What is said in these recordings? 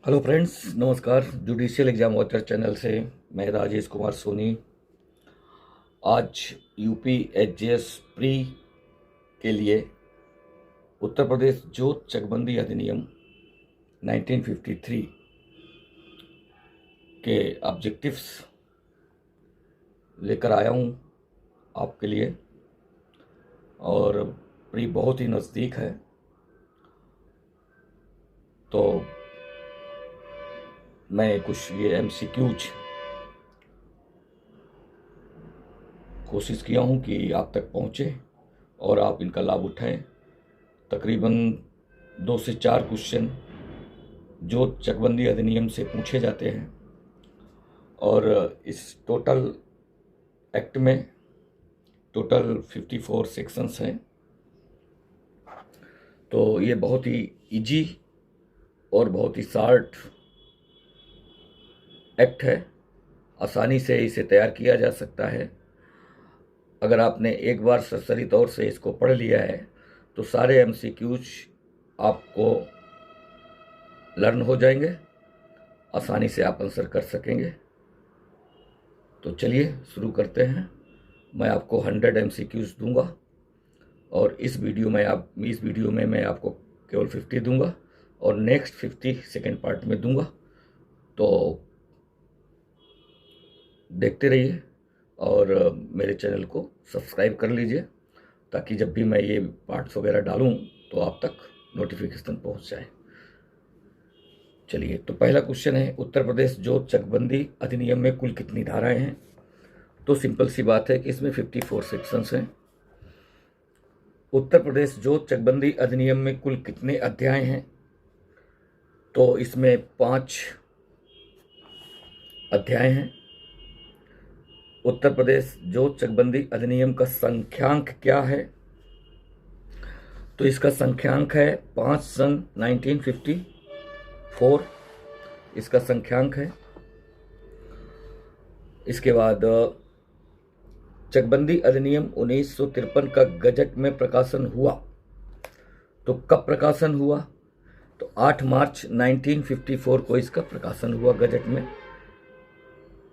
Hello friends, नमस्कार। Judicial exam watcher channel से मैं राजेश कुमार सोनी आज यूपी एचजीएस प्री के लिए उत्तर प्रदेश जोत चकबंदी अधिनियम 1953 के ऑब्जेक्टिव्स लेकर आया हूँ आपके लिए। और प्री बहुत ही नज़दीक है, तो मैं कुछ ये एमसीक्यूज कोशिश किया हूँ कि आप तक पहुँचे और आप इनका लाभ उठाएं। तकरीबन 2 से 4 क्वेश्चन जो चकबंदी अधिनियम से पूछे जाते हैं, और इस टोटल एक्ट में टोटल 54 सेक्शंस हैं। तो ये बहुत ही इजी और बहुत ही शॉर्ट एक्ट है, आसानी से इसे तैयार किया जा सकता है। अगर आपने एक बार सरसरी तौर से इसको पढ़ लिया है तो सारे एमसीक्यूज आपको लर्न हो जाएंगे, आसानी से आप आंसर कर सकेंगे। तो चलिए शुरू करते हैं। मैं आपको 100 एमसीक्यूज दूंगा और इस वीडियो में मैं आपको केवल 50 दूंगा और नेक्स्ट 50 सेकेंड पार्ट में दूंगा। तो देखते रहिए और मेरे चैनल को सब्सक्राइब कर लीजिए ताकि जब भी मैं ये पार्ट्स वगैरह डालूं तो आप तक नोटिफिकेशन पहुंच जाए। चलिए, तो पहला क्वेश्चन है, उत्तर प्रदेश जोत चकबंदी अधिनियम में कुल कितनी धाराएं हैं? तो सिंपल सी बात है कि इसमें 54 सेक्शंस हैं। उत्तर प्रदेश जोत चकबंदी अधिनियम में कुल कितने अध्याय हैं? तो इसमें 5 अध्याय हैं। उत्तर प्रदेश जोत चकबंदी अधिनियम का संख्यांक क्या है? तो इसका संख्यांक है 5 सन 1954, इसका संख्यांक है। इसके बाद चकबंदी अधिनियम 1953 का गजट में प्रकाशन हुआ। तो कब प्रकाशन हुआ? तो 8 मार्च 1954 को इसका प्रकाशन हुआ गजट में।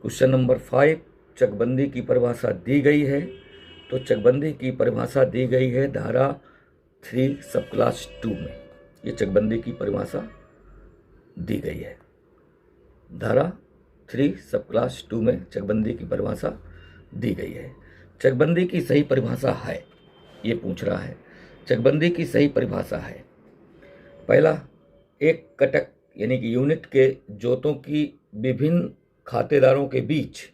क्वेश्चन नंबर 5, चकबंदी की परिभाषा दी गई है। तो चकबंदी की परिभाषा दी गई है धारा 3 सब क्लास 2 में। ये चकबंदी की परिभाषा दी गई है। धारा 3 सब क्लास 2 में चकबंदी की परिभाषा दी गई है। चकबंदी की सही परिभाषा है, ये पूछ रहा है। चकबंदी की सही परिभाषा है, पहला, एक कटक यानी कि यूनिट के जोतों की विभिन्न खातेदारों के बीच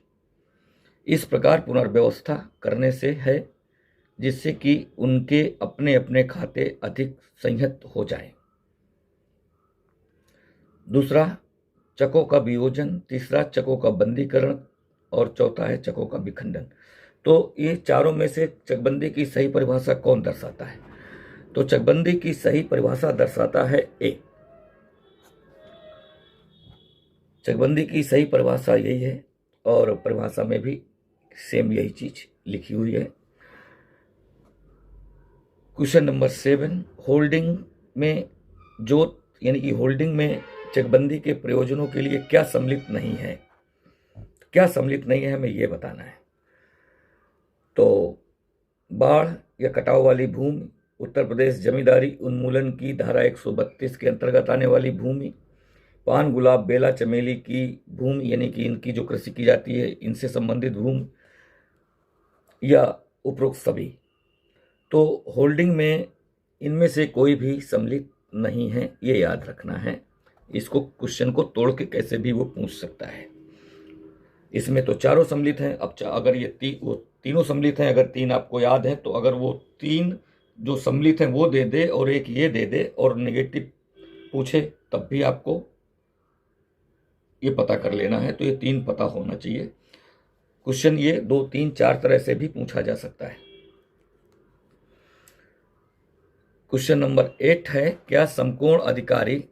इस प्रकार पुनर्व्यवस्था करने से है जिससे कि उनके अपने अपने खाते अधिक संहत हो जाएं। दूसरा, चकों का वियोजन। तीसरा, चकों का बंदीकरण। और चौथा है चकों का विखंडन। तो ये चारों में से चकबंदी की सही परिभाषा कौन दर्शाता है? तो चकबंदी की सही परिभाषा दर्शाता है ए। चकबंदी की सही परिभाषा यही है और परिभाषा में भी सेम यही चीज लिखी हुई है। क्वेश्चन नंबर 7, होल्डिंग में जोत यानी कि होल्डिंग में चकबंदी के प्रयोजनों के लिए क्या सम्मिलित नहीं है? क्या सम्मिलित नहीं है हमें यह बताना है। तो बाढ़ या कटाव वाली भूमि, उत्तर प्रदेश जमींदारी उन्मूलन की धारा 132 के अंतर्गत आने वाली भूमि, पान गुलाब बेला चमेली की भूमि यानी कि इनकी जो कृषि की जाती है इनसे संबंधित भूमि, या उपरोक्त सभी। तो होल्डिंग में इनमें से कोई भी सम्मिलित नहीं है, ये याद रखना है। इसको क्वेश्चन को तोड़ के कैसे भी वो पूछ सकता है। इसमें तो चारों सम्मिलित हैं। अब अगर ये वो तीनों सम्मिलित हैं, अगर 3 आपको याद है तो अगर वो 3 जो सम्मिलित हैं वो दे दे और एक ये दे दे और नेगेटिव पूछे तब भी आपको ये पता कर लेना है। तो ये 3 पता होना चाहिए। क्वेश्चन ये 2, 3, 4 तरह से भी पूछा जा सकता है। क्वेश्चन नंबर 8 है, क्या समकोण अधिकारी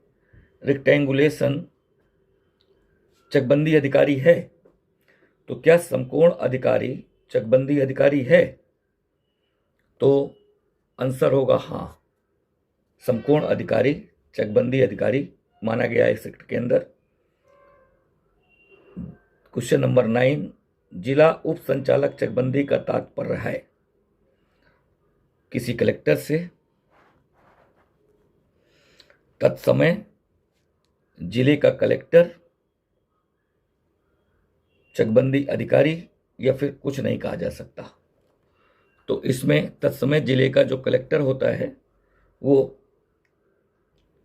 रेक्टेंगुलेशन चकबंदी अधिकारी है? तो क्या समकोण अधिकारी चकबंदी अधिकारी है? तो आंसर होगा हाँ, समकोण अधिकारी चकबंदी अधिकारी माना गया है इस एक्ट के अंदर। क्वेश्चन नंबर 9, जिला उप संचालक चकबंदी का तात्पर्य है किसी कलेक्टर से, तत्समय जिले का कलेक्टर, चकबंदी अधिकारी, या फिर कुछ नहीं कहा जा सकता। तो इसमें तत्समय जिले का जो कलेक्टर होता है वो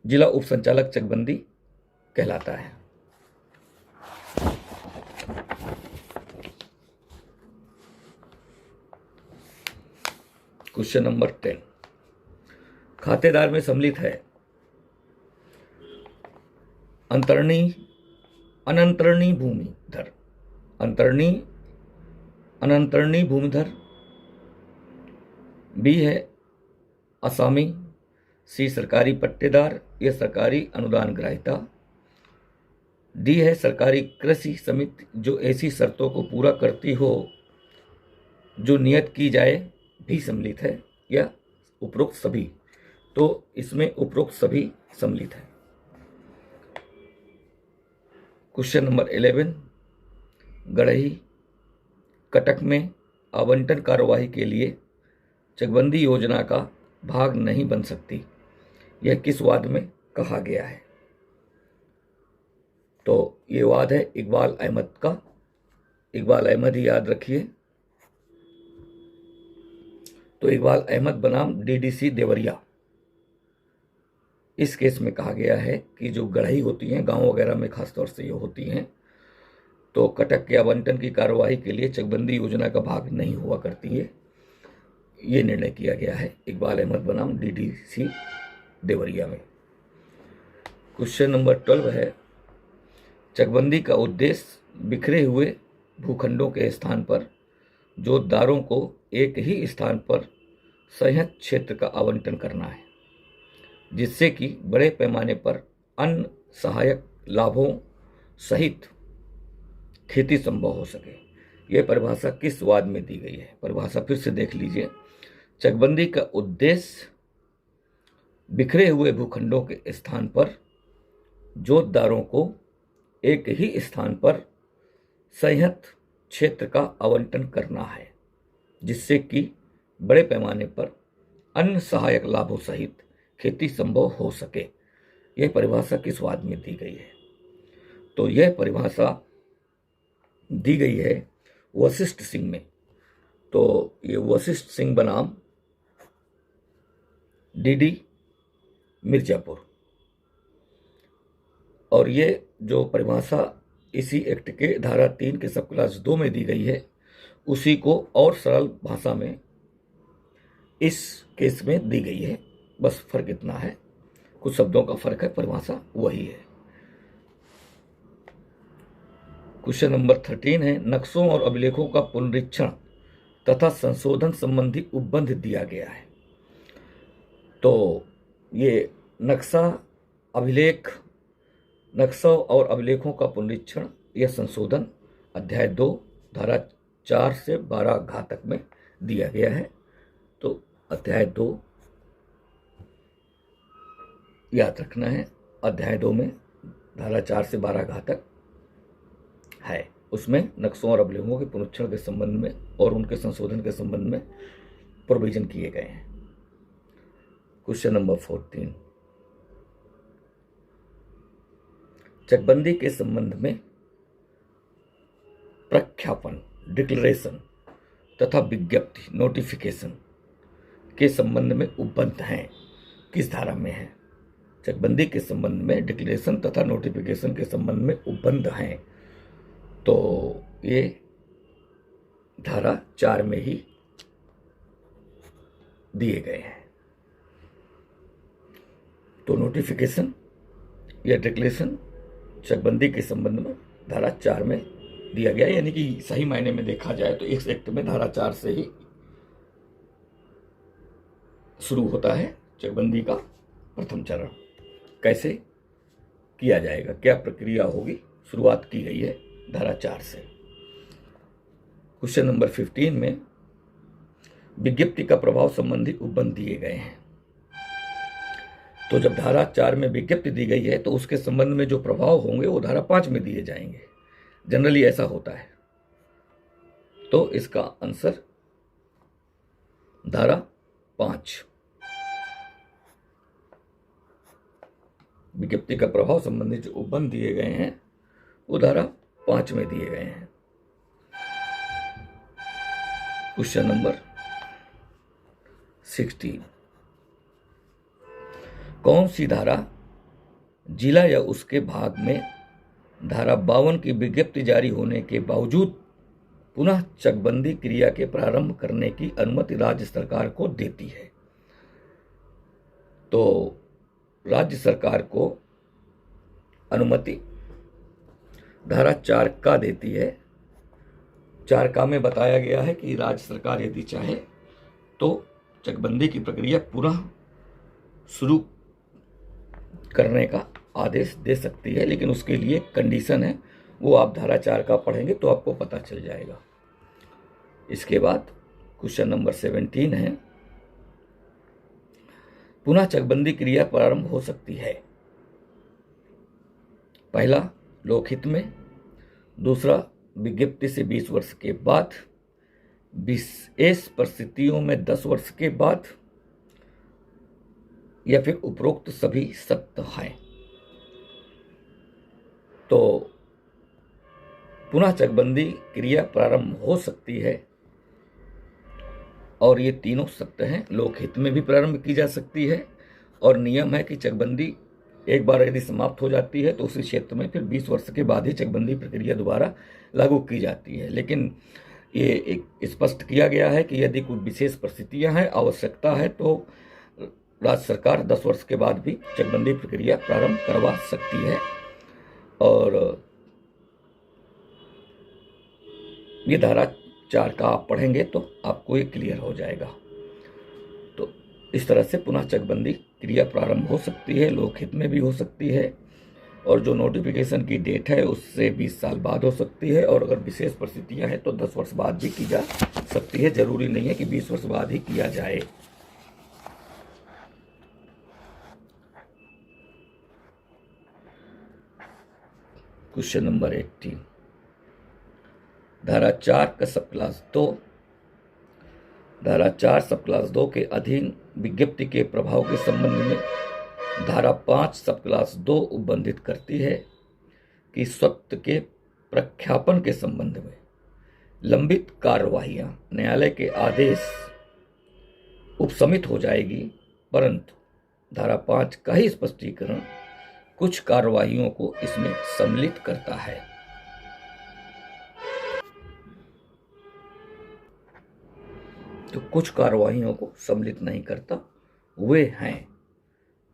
जिला उप संचालक चकबंदी कहलाता है। क्वेश्चन नंबर 10, खातेदार में सम्मिलित है अनंतरणीय भूमिधर, अनंतरणीय भूमिधर, बी है असामी, सी सरकारी पट्टेदार या सरकारी अनुदान ग्राहिता, डी है सरकारी कृषि समिति जो ऐसी शर्तों को पूरा करती हो जो नियत की जाए भी सम्मिलित है, या उपरोक्त सभी। तो इसमें उपरोक्त सभी सम्मिलित है। क्वेश्चन नंबर 11, गढ़ही कटक में आवंटन कार्यवाही के लिए चकबंदी योजना का भाग नहीं बन सकती, यह किस वाद में कहा गया है? तो ये वाद है इकबाल अहमद का। इकबाल अहमद ही याद रखिए। तो इकबाल अहमद बनाम डीडीसी देवरिया, इस केस में कहा गया है कि जो गढ़ही होती हैं, गांव वगैरह में खासतौर से ये होती हैं, तो कटक के आवंटन की कार्यवाही के लिए चकबंदी योजना का भाग नहीं हुआ करती है। ये निर्णय किया गया है इकबाल अहमद बनाम डीडीसी देवरिया में। क्वेश्चन नंबर 12 है, चकबंदी का उद्देश्य बिखरे हुए भूखंडों के स्थान पर जोतदारों को एक ही स्थान पर संयत क्षेत्र का आवंटन करना है, जिससे कि बड़े पैमाने पर अन्य सहायक लाभों सहित खेती संभव हो सके। यह परिभाषा किस वाद में दी गई है? परिभाषा फिर से देख लीजिए। चकबंदी का उद्देश्य बिखरे हुए भूखंडों के स्थान पर जोतदारों को एक ही स्थान पर संयत क्षेत्र का आवंटन करना है, जिससे कि बड़े पैमाने पर अन्य सहायक लाभों सहित खेती संभव हो सके। यह परिभाषा किस वाद में दी गई है? तो यह परिभाषा दी गई है वशिष्ठ सिंह में। तो ये वशिष्ठ सिंह बनाम डीडी मिर्जापुर, और ये जो परिभाषा इसी एक्ट के धारा 3 के सब क्लास 2 में दी गई है, उसी को और सरल भाषा में इस केस में दी गई है। बस फर्क इतना है, कुछ शब्दों का फर्क है, परिभाषा वही है। क्वेश्चन नंबर 13 है, नक्शों और अभिलेखों का पुनरीक्षण तथा संशोधन संबंधी उपबंध दिया गया है। तो ये नक्शों और अभिलेखों का पुनरीक्षण या संशोधन अध्याय 2 धारा 4 से 12 घातक में दिया गया है। तो अध्याय 2 याद रखना है, अध्याय 2 में धारा 4 से 12 घातक है, उसमें नक्शों और अभिलेखों के पुनरीक्षण के संबंध में और उनके संशोधन के संबंध में प्रोविजन किए गए हैं। क्वेश्चन नंबर 14, चकबंदी के संबंध में प्रख्यापन डिक्लेरेशन तथा विज्ञप्ति नोटिफिकेशन के संबंध में उपबंध हैं, किस धारा में है? चकबंदी के संबंध में डिक्लेरेशन तथा नोटिफिकेशन के संबंध में उपबंध हैं, तो ये धारा 4 में ही दिए गए हैं। तो नोटिफिकेशन या डिक्लेरेशन चकबंदी के संबंध में धारा 4 में दिया गया, यानी कि सही मायने में देखा जाए तो इस एक्ट में धारा 4 से ही शुरू होता है चकबंदी का प्रथम चरण। कैसे किया जाएगा, क्या प्रक्रिया होगी, शुरुआत की गई है धारा 4 से। क्वेश्चन नंबर 15 में विज्ञप्ति का प्रभाव संबंधी उपबंध दिए गए हैं। तो जब धारा 4 में विज्ञप्ति दी गई है तो उसके संबंध में जो प्रभाव होंगे वो धारा 5 में दिए जाएंगे। जनरली ऐसा होता है। तो इसका आंसर धारा 5, विज्ञप्ति का प्रभाव संबंधी जो उपबंध दिए गए हैं वो धारा 5 में दिए गए हैं। क्वेश्चन नंबर 16, कौन सी धारा जिला या उसके भाग में धारा 52 की विज्ञप्ति जारी होने के बावजूद पुनः चकबंदी क्रिया के प्रारंभ करने की अनुमति राज्य सरकार को देती है? तो राज्य सरकार को अनुमति धारा 4 का देती है। 4 का में बताया गया है कि राज्य सरकार यदि चाहे तो चकबंदी की प्रक्रिया पुनः शुरू करने का आदेश दे सकती है, लेकिन उसके लिए कंडीशन है, वो आप धारा 4 का पढ़ेंगे तो आपको पता चल जाएगा। इसके बाद क्वेश्चन नंबर 17 है, पुनः चकबंदी क्रिया प्रारंभ हो सकती है? पहला, लोकहित में। दूसरा, विज्ञप्ति से 20 वर्ष के बाद। विशेष परिस्थितियों में 10 वर्ष के बाद। या फिर उपरोक्त सभी सत्य हैं। तो पुनः चकबंदी क्रिया प्रारंभ हो सकती है और ये तीनों सत्य हैं। लोकहित में भी प्रारंभ की जा सकती है और नियम है कि चकबंदी एक बार यदि समाप्त हो जाती है तो उसी क्षेत्र में फिर 20 वर्ष के बाद ही चकबंदी प्रक्रिया दोबारा लागू की जाती है। लेकिन ये एक स्पष्ट किया गया है कि यदि कुछ विशेष परिस्थितियां हैं, आवश्यकता है, तो राज्य सरकार 10 वर्ष के बाद भी चकबंदी प्रक्रिया प्रारंभ करवा सकती है। और ये धारा 4 का आप पढ़ेंगे तो आपको ये क्लियर हो जाएगा। तो इस तरह से पुनः चकबंदी क्रिया प्रारंभ हो सकती है, लोकहित में भी हो सकती है, और जो नोटिफिकेशन की डेट है उससे 20 साल बाद हो सकती है, और अगर विशेष परिस्थितियां हैं तो 10 वर्ष बाद भी की जा सकती है। जरूरी नहीं है कि 20 वर्ष बाद ही किया जाए। क्वेश्चन नंबर 18, धारा 4 का सब क्लास 2। धारा 4 सब क्लास 2 के अधीन विज्ञप्ति के प्रभाव के संबंध में धारा 5 सब क्लास 2 उपबंधित करती है कि स्वत्व के प्रख्यापन के संबंध में लंबित कार्यवाहियां न्यायालय के आदेश उपशमित हो जाएगी, परंतु धारा 5 का ही स्पष्टीकरण कुछ कार्यवाहियों को इसमें सम्मिलित करता है। तो कुछ कार्यवाहियों को सम्मिलित नहीं करता, वे हैं,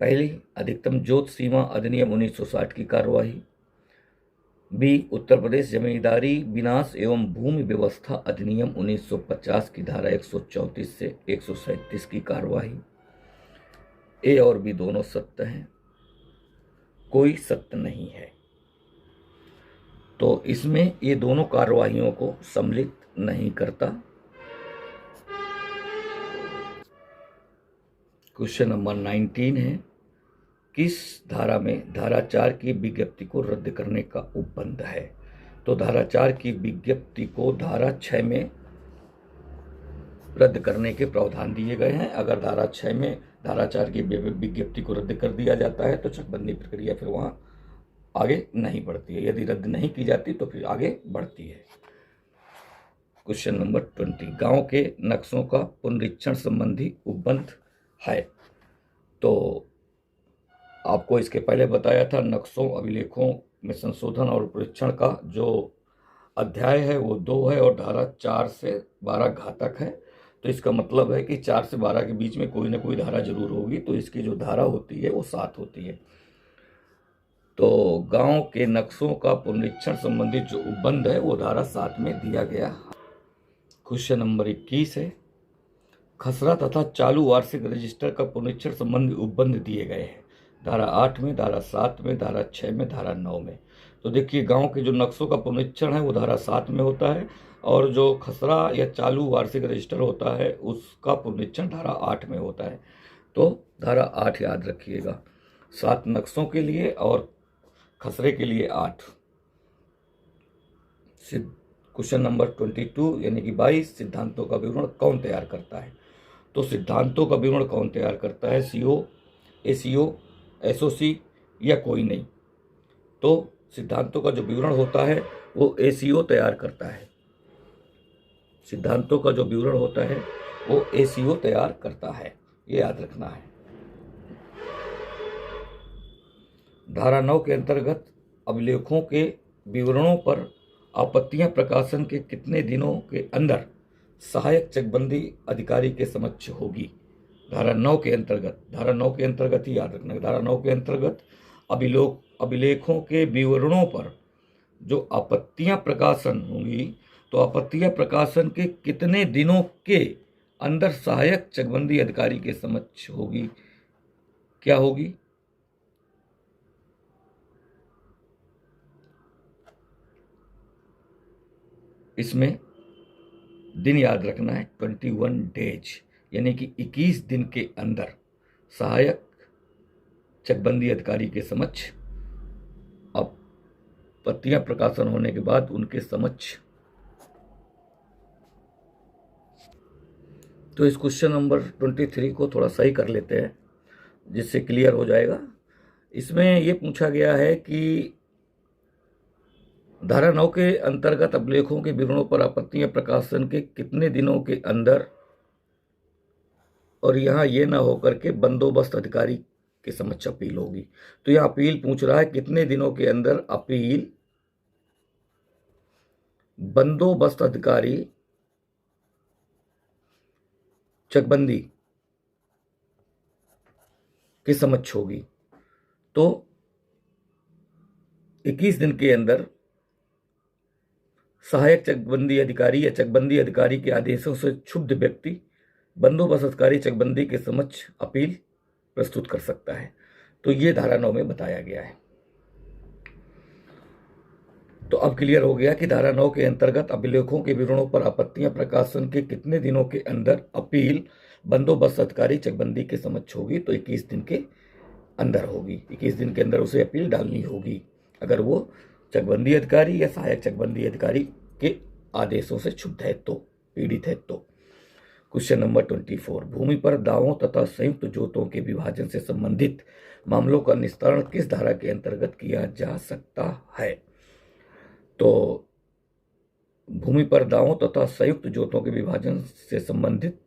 पहली, अधिकतम जोत सीमा अधिनियम 1960 की कार्यवाही। बी, उत्तर प्रदेश जमींदारी विनाश एवं भूमि व्यवस्था अधिनियम 1950 की धारा 134 से 137 की कार्यवाही। ए और बी दोनों सत्य हैं, कोई सत्य नहीं है। तो इसमें ये दोनों कार्यवाहियों को सम्मिलित नहीं करता। क्वेश्चन नंबर 19 है, किस धारा में धारा 4 की विज्ञप्ति को रद्द करने का उपबंध है? तो धारा 4 की विज्ञप्ति को धारा 6 में रद्द करने के प्रावधान दिए गए हैं। अगर धारा 6 में धारा 4 की विज्ञप्ति को रद्द कर दिया जाता है तो चकबंदी प्रक्रिया फिर वहां आगे नहीं बढ़ती है। यदि रद्द नहीं की जाती तो फिर आगे बढ़ती है। क्वेश्चन नंबर 20, गांव के नक्शों का पुनरीक्षण संबंधी उपबंध है। तो आपको इसके पहले बताया था, नक्शों अभिलेखों में संशोधन और परीक्षण का जो अध्याय है वो 2 है और धारा 4 से 12 घातक है। तो इसका मतलब है कि 4 से 12 के बीच में कोई ना कोई धारा जरूर होगी, तो इसकी जो धारा होती है वो 7 होती है। तो गांव के नक्शों का पुनरीक्षण संबंधित जो उपबंध है वो धारा 7 में दिया गया। क्वेश्चन नंबर 21 है, खसरा तथा चालू वार्षिक रजिस्टर का पुनरीक्षण संबंधी उपबंध दिए गए हैं। धारा 8 में, धारा 7 में, धारा 6 में, धारा 9 में। तो देखिए, गांव के जो नक्शों का पुनरीक्षण है वो धारा 7 में होता है, और जो खसरा या चालू वार्षिक रजिस्टर होता है उसका पुनरीक्षण धारा 8 में होता है। तो धारा 8 याद रखिएगा। 7 नक्शों के लिए और खसरे के लिए 8। क्वेश्चन नंबर 22 यानी कि 22, सिद्धांतों का विवरण कौन तैयार करता है? तो सिद्धांतों का विवरण कौन तैयार करता है? सीओ, एसीओ, एसओसी या कोई नहीं? तो सिद्धांतों का जो विवरण होता है वो एसीओ तैयार करता है। सिद्धांतों का जो विवरण होता है वो एसीओ तैयार करता है, ये याद रखना है। धारा 9 के अंतर्गत अभिलेखों के विवरणों पर आपत्तियां प्रकाशन के कितने दिनों के अंदर सहायक चकबंदी अधिकारी के समक्ष होगी? धारा 9 के अंतर्गत ही याद रखना है। धारा 9 के अंतर्गत अभिलेखों के विवरणों पर जो आपत्तियां प्रकाशन होंगी, तो आपत्तियां प्रकाशन के कितने दिनों के अंदर सहायक चकबंदी अधिकारी के समक्ष होगी? क्या होगी? इसमें दिन याद रखना है, 21 डेज, यानी कि 21 दिन के अंदर सहायक चकबंदी अधिकारी के समक्ष आपत्तियां प्रकाशन होने के बाद उनके समक्ष। तो इस क्वेश्चन नंबर 23 को थोड़ा सही कर लेते हैं जिससे क्लियर हो जाएगा। इसमें यह पूछा गया है कि धारा 9 के अंतर्गत अभिलेखों के विवरणों पर आपत्तियां प्रकाशन के कितने दिनों के अंदर, और यहां यह ना होकर के बंदोबस्त अधिकारी के समक्ष अपील होगी। तो यह अपील पूछ रहा है कितने दिनों के अंदर अपील बंदोबस्त अधिकारी चकबंदी के समक्ष होगी। तो 21 दिन के अंदर सहायक चकबंदी अधिकारी या चकबंदी अधिकारी के आदेशों से क्षुब्ध व्यक्ति बंदोबस्त अधिकारी चकबंदी के समक्ष अपील प्रस्तुत कर सकता है। तो ये धारा 9 में बताया गया है। तो अब क्लियर हो गया कि धारा 9 के अंतर्गत अभिलेखों के विवरणों पर आपत्तियां प्रकाशन के कितने दिनों के अंदर अपील बंदोबस्त अधिकारी चकबंदी के समक्ष होगी। तो 21 दिन के अंदर होगी। 21 दिन के अंदर उसे अपील डालनी होगी अगर वो चकबंदी अधिकारी या सहायक चकबंदी अधिकारी के आदेशों से क्षुब्ध है, तो पीड़ित है। तो क्वेश्चन नंबर 24, भूमि पर दावों तथा संयुक्त जोतों के विभाजन से संबंधित मामलों का निस्तारण किस धारा के अंतर्गत किया जा सकता है? तो भूमि पर दावों तथा संयुक्त जोतों के विभाजन से संबंधित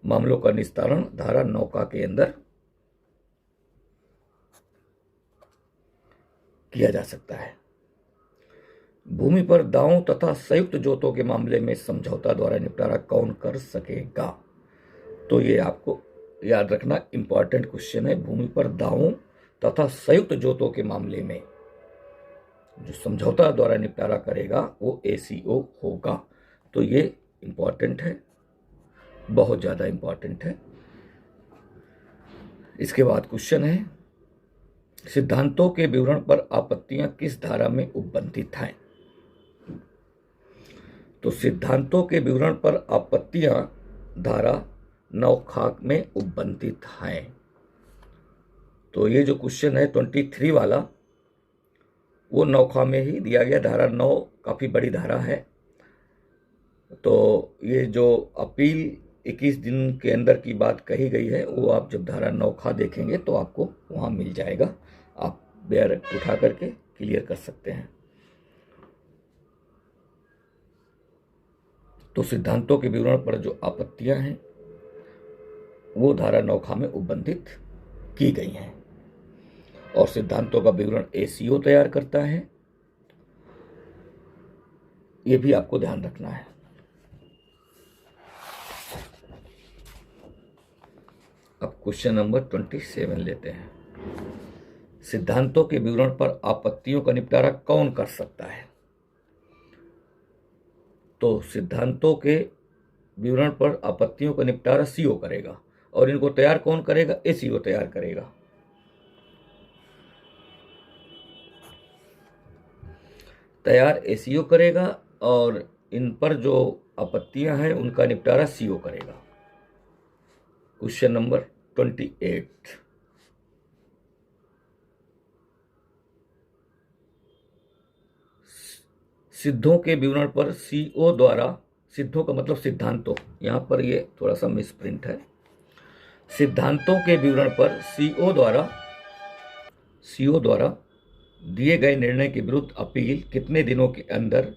मामलों का निस्तारण धारा 9 के अंदर किया जा सकता है। भूमि पर दावों तथा संयुक्त जोतों के मामले में समझौता द्वारा निपटारा कौन कर सकेगा? तो ये आपको याद रखना इंपॉर्टेंट क्वेश्चन है। भूमि पर दावों तथा संयुक्त जोतों के मामले में जो समझौता द्वारा निपटारा करेगा वो एसीओ होगा। तो ये इंपॉर्टेंट है, बहुत ज्यादा इंपॉर्टेंट है। इसके बाद क्वेश्चन है, सिद्धांतों के विवरण पर आपत्तियां किस धारा में उपबंधित हैं? तो सिद्धांतों के विवरण पर आपत्तियां धारा 9 में उपबंधित हैं। तो ये जो क्वेश्चन है 23 वाला वो 9 में ही दिया गया। धारा 9 काफी बड़ी धारा है। तो ये जो अपील 21 दिन के अंदर की बात कही गई है वो आप जब धारा 9 देखेंगे तो आपको वहां मिल जाएगा। आप बेयर उठा करके क्लियर कर सकते हैं। तो सिद्धांतों के विवरण पर जो आपत्तियां हैं वो धारा 9 में उपबंधित की गई हैं और सिद्धांतों का विवरण एसीओ तैयार करता है। ये भी आपको ध्यान रखना है। अब क्वेश्चन नंबर 27 लेते हैं। सिद्धांतों के विवरण पर आपत्तियों का निपटारा कौन कर सकता है? तो सिद्धांतों के विवरण पर आपत्तियों का निपटारा सीओ करेगा और इनको तैयार कौन करेगा? एसीओ तैयार करेगा। तैयार एसीओ करेगा और इन पर जो आपत्तियां हैं उनका निपटारा सीओ करेगा। Question number 28। सिद्धों के विवरण पर सीओ द्वारा, सिद्धों का मतलब सिद्धांतों, यहां पर ये थोड़ा सा मिसप्रिंट है। सिद्धांतों के विवरण पर सीओ द्वारा दिए गए निर्णय के विरुद्ध अपील कितने दिनों के अंदर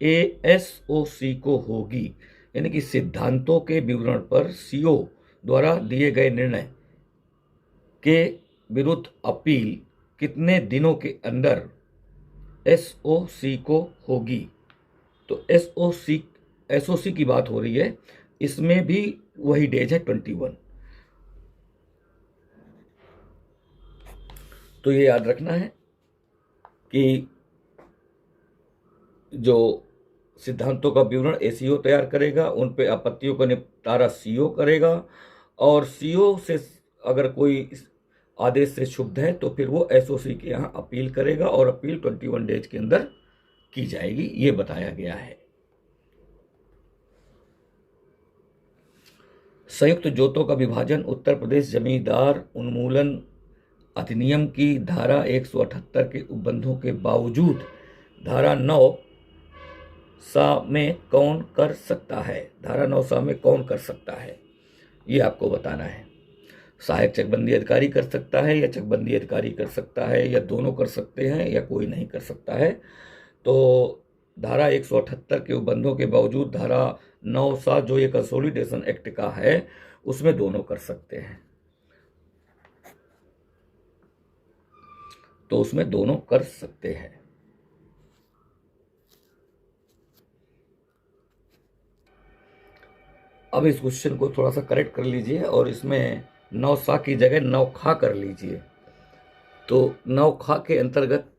एएसओसी को होगी। यानी कि सिद्धांतों के विवरण पर सीओ द्वारा दिए गए निर्णय के विरुद्ध अपील कितने दिनों के अंदर एसओसी को होगी। तो एसओसी की बात हो रही है, इसमें भी वही डेज है 21। तो ये याद रखना है कि जो सिद्धांतों का विवरण एसीओ तैयार करेगा, उन पे आपत्तियों का निपटारा सीओ करेगा, और सीओ से अगर कोई आदेश से क्षुब्ध है तो फिर वो एसओसी के यहाँ अपील करेगा, और अपील 21 डेज के अंदर की जाएगी, ये बताया गया है। संयुक्त जोतों का विभाजन उत्तर प्रदेश जमींदार उन्मूलन अधिनियम की धारा 178 के उपबंधों के बावजूद धारा 9 सा में कौन कर सकता है। धारा 9 सा में कौन कर सकता है, ये आपको बताना है। सहायक चकबंदी अधिकारी कर सकता है, या चकबंदी अधिकारी कर सकता है, या दोनों कर सकते हैं, या कोई नहीं कर सकता है। तो धारा 178 के उपबंधों के बावजूद धारा 9 सा जो ये कंसोलिडेशन एक्ट का है, उसमें दोनों कर सकते हैं। तो उसमें दोनों कर सकते हैं। अब इस क्वेश्चन को थोड़ा सा करेक्ट कर लीजिए, और इसमें 9 सा की जगह 9 खा कर लीजिए। तो 9 खा के अंतर्गत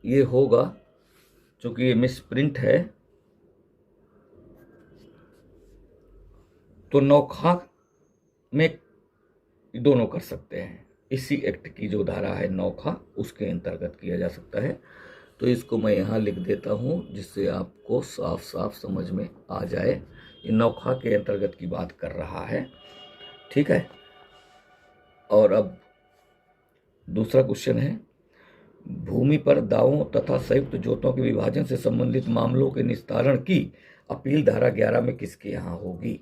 ये होगा, चूंकि ये मिसप्रिंट है, तो 9 खा में दोनों कर सकते हैं। इसी एक्ट की जो धारा है 9 खा, उसके अंतर्गत किया जा सकता है। तो इसको मैं यहाँ लिख देता हूँ, जिससे आपको साफ साफ समझ में आ जाए। ये 9 खा के अंतर्गत की बात कर रहा है, ठीक है। और अब दूसरा क्वेश्चन है, भूमि पर दावों तथा संयुक्त जोतों के विभाजन से संबंधित मामलों के निस्तारण की अपील धारा 11 में किसके यहाँ होगी।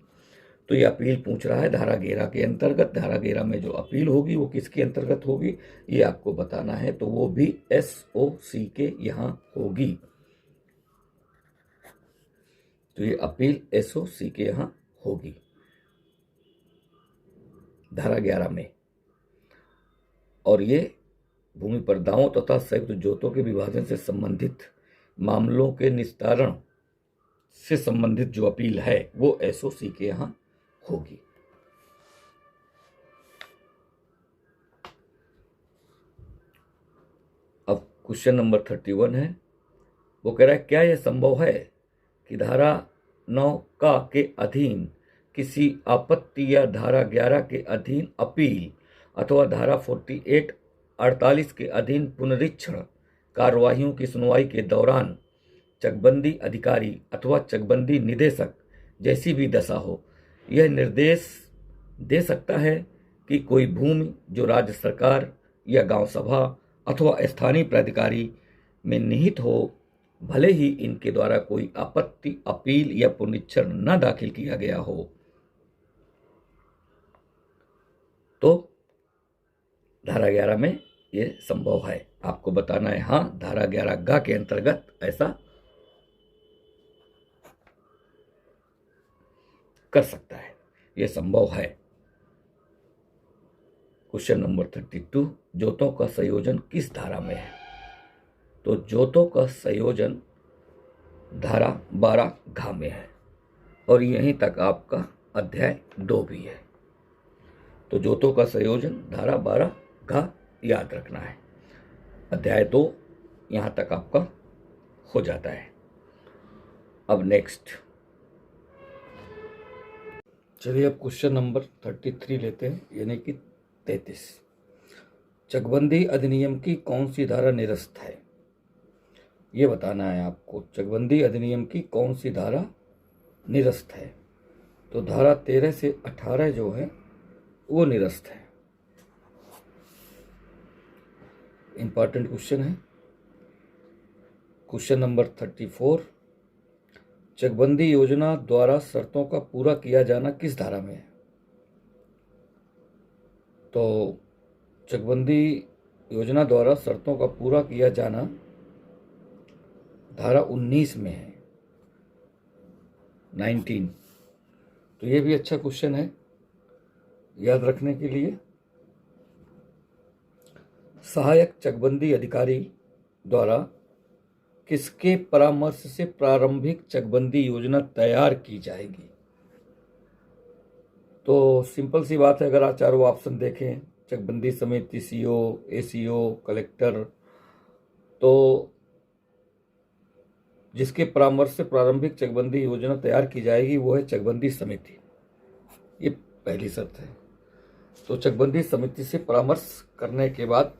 तो ये अपील पूछ रहा है धारा 11 के अंतर्गत। धारा 11 में जो अपील होगी वो किसके अंतर्गत होगी, ये आपको बताना है। तो वो भी एसओसी के यहाँ होगी। तो ये अपील एसओसी के यहाँ होगी धारा 11 में। और ये भूमि पर दावों तथा संयुक्त जोतों के विभाजन से संबंधित मामलों के निस्तारण से संबंधित जो अपील है वो एसओसी के यहाँ होगी। अब क्वेश्चन नंबर 31 है, वो कह रहा है क्या यह संभव है कि धारा 9 का के अधीन किसी आपत्ति या धारा 11 के अधीन अपील अथवा धारा 48 के अधीन पुनरीक्षण कार्यवाहियों की सुनवाई के दौरान चकबंदी अधिकारी अथवा चकबंदी निदेशक जैसी भी दशा हो, यह निर्देश दे सकता है कि कोई भूमि जो राज्य सरकार या गांव सभा अथवा स्थानीय प्राधिकारी में निहित हो, भले ही इनके द्वारा कोई आपत्ति, अपील या पुनरीक्षण न दाखिल किया गया हो, तो धारा 11 में ये संभव है। आपको बताना है, हाँ धारा 11 गा के अंतर्गत ऐसा कर सकता है, यह संभव है। क्वेश्चन नंबर 32, जोतों का संयोजन किस धारा में है। तो जोतों का संयोजन धारा 12 घ में है, और यहीं तक आपका अध्याय 2 भी है। तो जोतों का संयोजन धारा 12 घ याद रखना है। अध्याय 2 यहां तक आपका हो जाता है। अब नेक्स्ट चलिए, अब क्वेश्चन नंबर 33 लेते हैं, यानी कि 33। चकबंदी अधिनियम की कौन सी धारा निरस्त है, ये बताना है आपको। चकबंदी अधिनियम की कौन सी धारा निरस्त है। तो धारा 13 से 18 जो है वो निरस्त है। इंपॉर्टेंट क्वेश्चन है। क्वेश्चन नंबर 34, चकबंदी योजना द्वारा शर्तों का पूरा किया जाना किस धारा में है? तो चकबंदी योजना द्वारा शर्तों का पूरा किया जाना धारा 19 में है, 19। तो ये भी अच्छा क्वेश्चन है याद रखने के लिए। सहायक चकबंदी अधिकारी द्वारा किसके परामर्श से प्रारंभिक चकबंदी योजना तैयार की जाएगी? तो सिंपल सी बात है, अगर आप चारों ऑप्शन देखें, चकबंदी समिति, सीओ, एसीओ, कलेक्टर, तो जिसके परामर्श से प्रारंभिक चकबंदी योजना तैयार की जाएगी वो है चकबंदी समिति। ये पहली शर्त है। तो चकबंदी समिति से परामर्श करने के बाद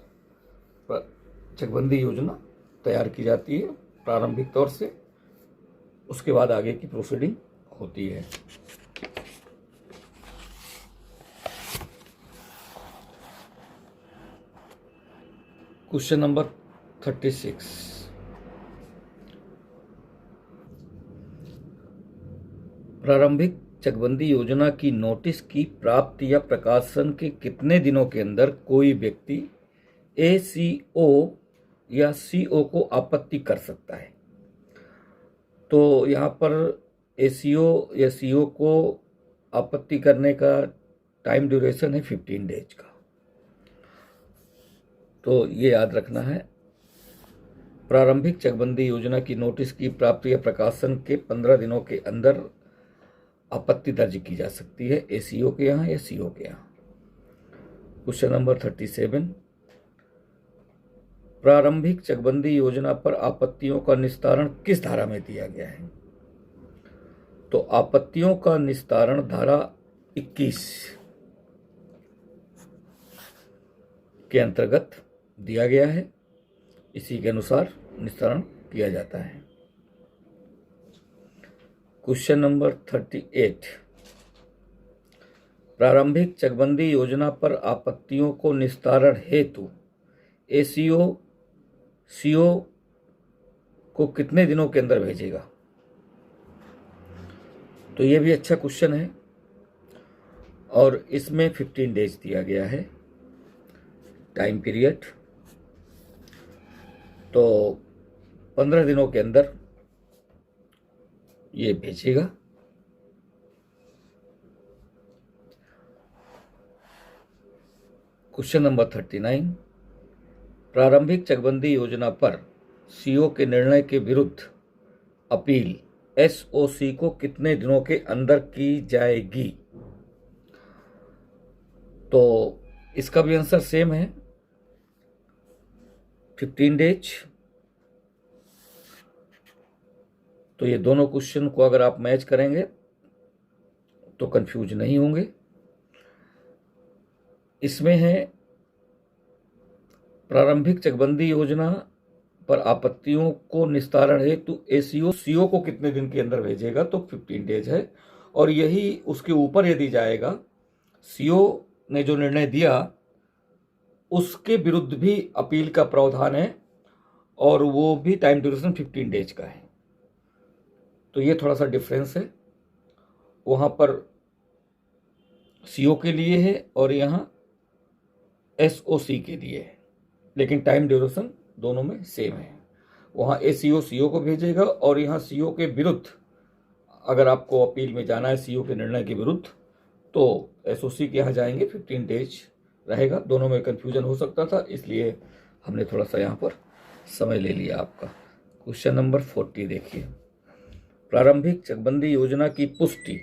चकबंदी योजना तैयार की जाती है प्रारंभिक तौर से, उसके बाद आगे की प्रोसीडिंग होती है। क्वेश्चन नंबर 36, प्रारंभिक चकबंदी योजना की नोटिस की प्राप्ति या प्रकाशन के कितने दिनों के अंदर कोई व्यक्ति एसीओ या सीओ को आपत्ति कर सकता है? तो यहाँ पर एसीओ या सीओ को आपत्ति करने का टाइम ड्यूरेशन है 15 डेज का। तो ये याद रखना है, प्रारंभिक चकबंदी योजना की नोटिस की प्राप्ति या प्रकाशन के 15 दिनों के अंदर आपत्ति दर्ज की जा सकती है एसीओ के यहाँ या सीओ के यहाँ। क्वेश्चन नंबर 37, प्रारंभिक चकबंदी योजना पर आपत्तियों का निस्तारण किस धारा में दिया गया है? तो आपत्तियों का निस्तारण धारा 21 के अंतर्गत दिया गया है, इसी के अनुसार निस्तारण किया जाता है। क्वेश्चन नंबर 38, प्रारंभिक चकबंदी योजना पर आपत्तियों को निस्तारण हेतु एसीओ सीओ को कितने दिनों के अंदर भेजेगा? तो ये भी अच्छा क्वेश्चन है और इसमें 15 डेज दिया गया है टाइम पीरियड। तो 15 दिनों के अंदर ये भेजेगा। क्वेश्चन नंबर 39, प्रारंभिक चकबंदी योजना पर सीओ के निर्णय के विरुद्ध अपील एसओसी को कितने दिनों के अंदर की जाएगी? तो इसका भी आंसर सेम है, 15 डेज। तो ये दोनों क्वेश्चन को अगर आप मैच करेंगे तो कंफ्यूज नहीं होंगे। इसमें है प्रारंभिक चकबंदी योजना पर आपत्तियों को निस्तारण हेतु एसीओ सीओ को कितने दिन के अंदर भेजेगा? तो 15 डेज है। और यही उसके ऊपर यदि जाएगा, सीओ ने जो निर्णय दिया उसके विरुद्ध भी अपील का प्रावधान है और वो भी टाइम ड्यूरेशन 15 डेज का है। तो ये थोड़ा सा डिफरेंस है, वहाँ पर सीओ के लिए है और यहाँ एसओसी के लिए है, लेकिन टाइम ड्यूरेशन दोनों में सेम है। वहाँ एसीओ सीओ को भेजेगा और यहाँ सीओ के विरुद्ध अगर आपको अपील में जाना है सीओ के निर्णय के विरुद्ध तो एसओसी के यहाँ जाएंगे, 15 डेज रहेगा। दोनों में कन्फ्यूजन हो सकता था, इसलिए हमने थोड़ा सा यहाँ पर समय ले लिया आपका। क्वेश्चन नंबर 40 देखिए, प्रारंभिक चकबंदी योजना की पुष्टि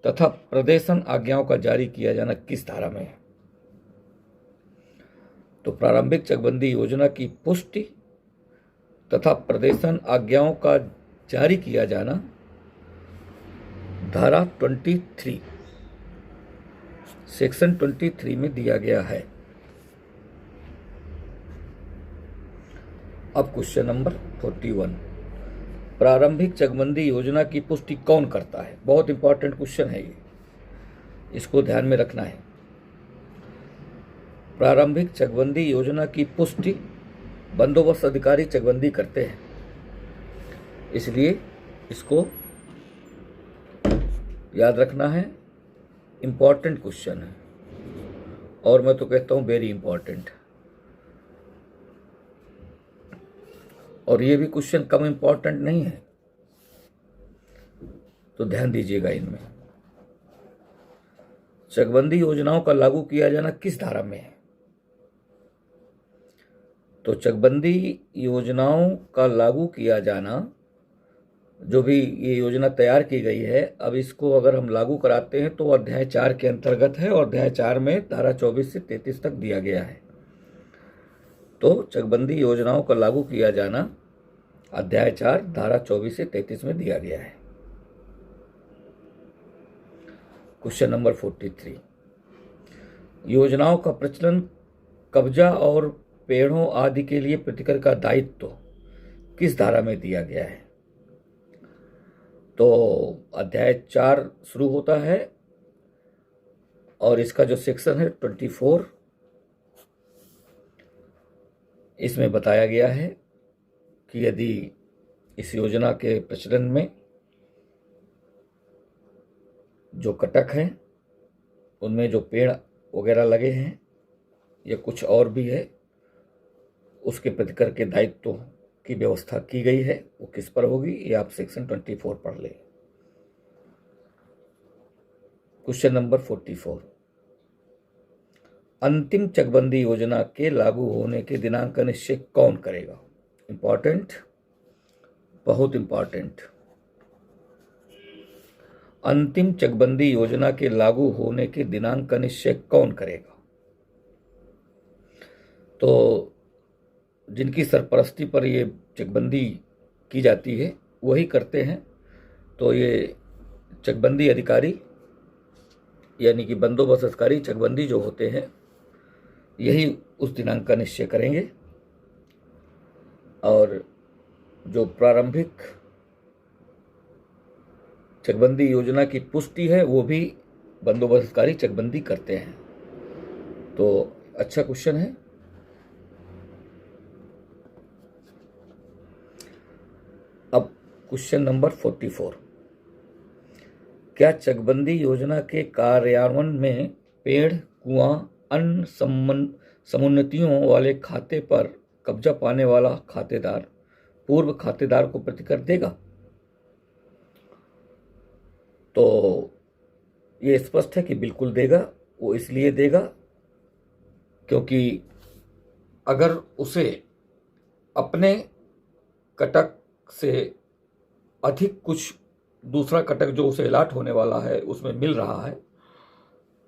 तथा प्रदेशन आज्ञाओं का जारी किया जाना किस धारा में है? तो प्रारंभिक चकबंदी योजना की पुष्टि तथा प्रदेशन आज्ञाओं का जारी किया जाना धारा 23 सेक्शन 23 में दिया गया है। अब क्वेश्चन नंबर 41, प्रारंभिक चकबंदी योजना की पुष्टि कौन करता है? बहुत इंपॉर्टेंट क्वेश्चन है ये, इसको ध्यान में रखना है। प्रारंभिक चकबंदी योजना की पुष्टि बंदोबस्त अधिकारी चकबंदी करते हैं, इसलिए इसको याद रखना है। इम्पॉर्टेंट क्वेश्चन है और मैं तो कहता हूँ वेरी इंपॉर्टेंट। और ये भी क्वेश्चन कम इंपॉर्टेंट नहीं है, तो ध्यान दीजिएगा इनमें। चकबंदी योजनाओं का लागू किया जाना किस धारा में है? तो चकबंदी योजनाओं का लागू किया जाना, जो भी ये योजना तैयार की गई है, अब इसको अगर हम लागू कराते हैं तो अध्याय 4 के अंतर्गत है और अध्याय 4 में धारा 24 से 33 तक दिया गया है। तो चकबंदी योजनाओं का लागू किया जाना अध्याय 4 धारा 24 से 33 में दिया गया है। क्वेश्चन नंबर 43, योजनाओं का प्रचलन, कब्जा और पेड़ों आदि के लिए प्रतिकर का दायित्व किस धारा में दिया गया है? तो अध्याय 4 शुरू होता है और इसका जो सेक्शन है 24, इसमें बताया गया है कि यदि इस योजना के प्रचलन में जो कटक हैं, उनमें जो पेड़ वगैरह लगे हैं या कुछ और भी है, उसके प्रतिकर के दायित्व की व्यवस्था की गई है, वो किस पर होगी, ये आप सेक्शन 24 पढ़ लें। क्वेश्चन नंबर 44, अंतिम चकबंदी योजना के लागू होने के दिनांक का निश्चय कौन करेगा? इंपॉर्टेंट, बहुत इंपॉर्टेंट। अंतिम चकबंदी योजना के लागू होने के दिनांक का निश्चय कौन करेगा? तो जिनकी सरपरस्ती पर ये चकबंदी की जाती है वही करते हैं। तो ये चकबंदी अधिकारी यानी कि बंदोबस्त अधिकारी चकबंदी जो होते हैं, यही उस दिनांक का निश्चय करेंगे। और जो प्रारंभिक चकबंदी योजना की पुष्टि है वो भी बंदोबस्त अधिकारी चकबंदी करते हैं। तो अच्छा क्वेश्चन है। अब क्वेश्चन नंबर 44, क्या चकबंदी योजना के कार्यान्वयन में पेड़, कुआं, अन्य समुन्नतियों वाले खाते पर कब्जा पाने वाला खातेदार पूर्व खातेदार को प्रतिकर देगा? तो ये स्पष्ट है कि बिल्कुल देगा। वो इसलिए देगा क्योंकि अगर उसे अपने कटक से अधिक कुछ दूसरा कटक जो उसे अलाट होने वाला है उसमें मिल रहा है,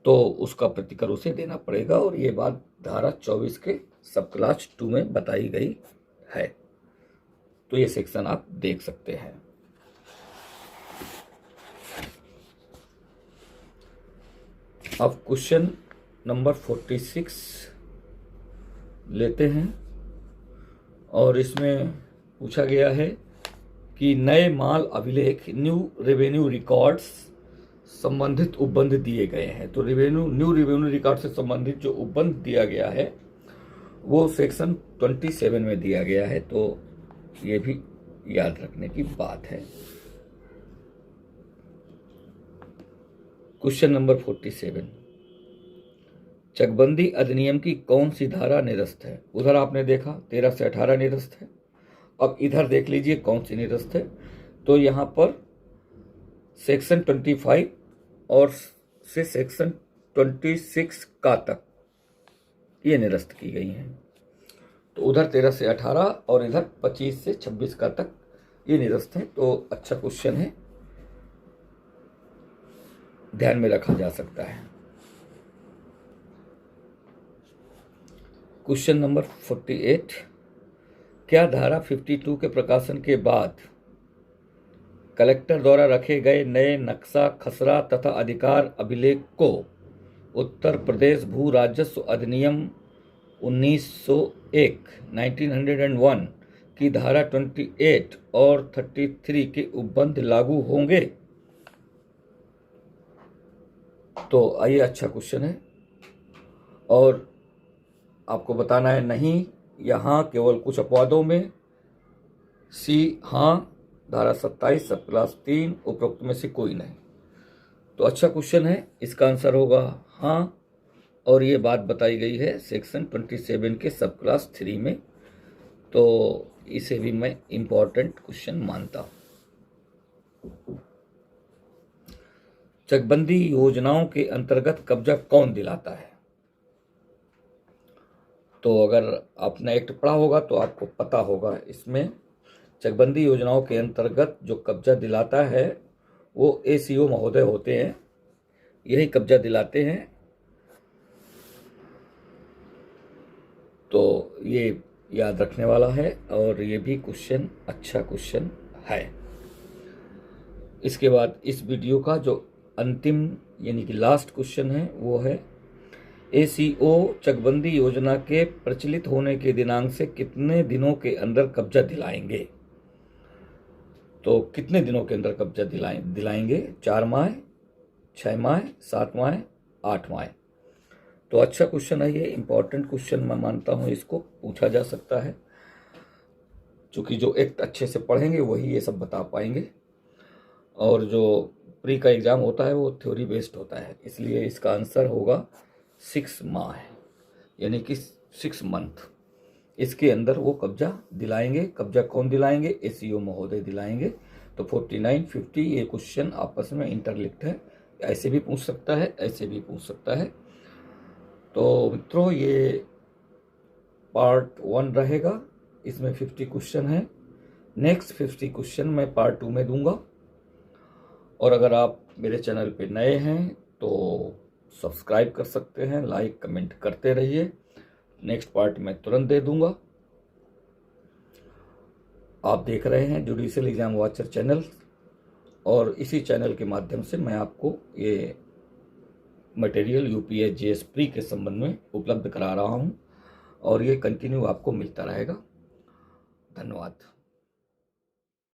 तो उसका प्रतिकर उसे देना पड़ेगा। और ये बात धारा 24 के सब क्लास 2 में बताई गई है। तो ये सेक्शन आप देख सकते हैं। अब क्वेश्चन नंबर 46 लेते हैं और इसमें पूछा गया है कि नए माल अभिलेख, न्यू रेवेन्यू रिकॉर्ड्स संबंधित उपबंध दिए गए हैं। तो न्यू रेवेन्यू रिकॉर्ड से संबंधित जो उपबंध दिया गया है वो सेक्शन 27 में दिया गया है। तो ये भी याद रखने की बात है। क्वेश्चन नंबर 47, चकबंदी अधिनियम की कौन सी धारा निरस्त है? उधर आपने देखा 13 से 18 निरस्त है। अब इधर देख लीजिए कौन सी निरस्त है। तो यहाँ पर सेक्शन 25 और से सेक्शन 26 का तक ये निरस्त की गई हैं। तो उधर 13 से 18 और इधर 25 से 26 का तक ये निरस्त है। तो अच्छा क्वेश्चन है, ध्यान में रखा जा सकता है। क्वेश्चन नंबर 48, क्या धारा 52 के प्रकाशन के बाद कलेक्टर द्वारा रखे गए नए नक्शा, खसरा तथा अधिकार अभिलेख को उत्तर प्रदेश भू राजस्व अधिनियम 1901 की धारा 28 और 33 के उपबंध लागू होंगे? तो आइए, अच्छा क्वेश्चन है। और आपको बताना है नहीं या हाँ केवल कुछ अपवादों में। सी हाँ, धारा 27 सब क्लास 3 उपरोक्त में से कोई नहीं। तो अच्छा क्वेश्चन है, इसका आंसर होगा हाँ। और ये बात बताई गई है सेक्शन 27 के सब क्लास 3 में, तो इसे भी मैं इम्पोर्टेंट क्वेश्चन मानता हूँ। चकबंदी योजनाओं के अंतर्गत कब्जा कौन दिलाता है? तो अगर आपने एक्ट पढ़ा होगा तो आपको पता होगा, इसमें चकबंदी योजनाओं के अंतर्गत जो कब्जा दिलाता है वो ACO महोदय होते हैं, यही कब्जा दिलाते हैं। तो ये याद रखने वाला है और ये भी क्वेश्चन अच्छा क्वेश्चन है। इसके बाद इस वीडियो का जो अंतिम यानी कि लास्ट क्वेश्चन है वो है ACO चकबंदी योजना के प्रचलित होने के दिनांक से कितने दिनों के अंदर कब्जा दिलाएंगे? तो कितने दिनों के अंदर कब्जा दिलाएंगे? 4 माह, 6 माह, 7 माह, 8 माह। तो अच्छा क्वेश्चन है ये, इम्पोर्टेंट क्वेश्चन मैं मानता हूँ, इसको पूछा जा सकता है, क्योंकि जो एक्ट अच्छे से पढ़ेंगे वही ये सब बता पाएंगे। और जो प्री का एग्ज़ाम होता है वो थ्योरी बेस्ड होता है, इसलिए इसका आंसर होगा 6 माह, यानी कि 6 मंथ। इसके अंदर वो कब्जा दिलाएंगे। कब्जा कौन दिलाएंगे? ACO महोदय दिलाएंगे। तो 49, 50 ये क्वेश्चन आपस में इंटरलिंक्ड है, ऐसे भी पूछ सकता है, ऐसे भी पूछ सकता है। तो मित्रों ये पार्ट 1 रहेगा, इसमें 50 क्वेश्चन है। नेक्स्ट 50 क्वेश्चन मैं पार्ट 2 में दूंगा। और अगर आप मेरे चैनल पे नए हैं तो सब्सक्राइब कर सकते हैं, लाइक कमेंट करते रहिए। नेक्स्ट पार्ट मैं तुरंत दे दूंगा। आप देख रहे हैं जुडिशियल एग्जाम वॉचर चैनल, और इसी चैनल के माध्यम से मैं आपको ये मटेरियल UPSC GS प्री के संबंध में उपलब्ध करा रहा हूं, और ये कंटिन्यू आपको मिलता रहेगा। धन्यवाद।